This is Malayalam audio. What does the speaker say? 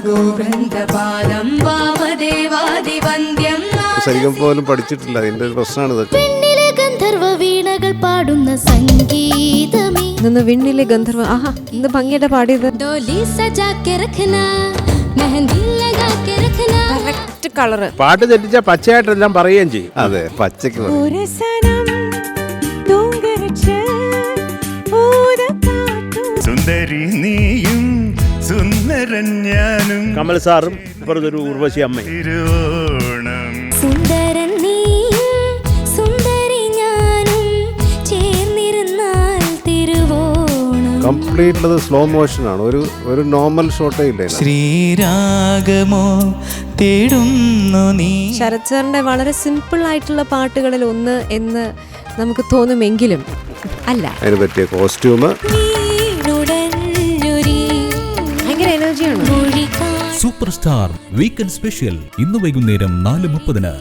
ഗോവൃന്ദപാദം വാമദേവാദിവന്ദ്യം. ശരിക്കും പോലും പഠിച്ചിട്ടില്ല, അതിന്റെ ഒരു പ്രശ്നമാണ് ഇതൊക്കെ. ഗന്ധർവ വീണകൾ പാടുന്ന സംഗീതമേ. ഇന്ന് വിണ്ണിലെ ഗന്ധർവ. ആഹാ, ഇന്ന് ഭംഗിയായിട്ട് പാടിയത്. ഡോലി സജാക്കെ രഖന, മെഹന്തി ലഗാക്കെ രഖന. Correct colour. പാട്ട് തെറ്റിച്ച പച്ചയായിട്ടെല്ലാം പറയുകയും ചെയ്യും. അതെ, പച്ചക്ക് സുന്ദരി നീയും സുന്ദരൻ ഞാനും. കമൽ സാറും ഇപ്പുറത്തൊരു ഉർവശി അമ്മയും. തിരുവോണം സുന്ദരൻ നീയും സുന്ദരി ഞാനും ചേർന്നിരുന്നാൽ തിരുവോണം. കംപ്ലീറ്റ് സ്ലോ മോഷൻ ആണ്, ഒരു നോർമൽ ഷോട്ടേ ഇല്ല. ശ്രീരാഗമോ തേടുന്നു നീ. ശരത് സാറിന്റെ വളരെ സിമ്പിൾ ആയിട്ടുള്ള പാട്ടുകളിൽ ഒന്ന് എന്ന് നമുക്ക് തോന്നുമെങ്കിലും അല്ല. അതിന് പറ്റിയ കോസ്റ്റ്യൂം, ഭയങ്കര എനർജിയാണ്. സൂപ്പർ സ്റ്റാർ വീക്കെൻഡ് സ്പെഷ്യൽ ഇന്ന് വൈകുന്നേരം 4:30.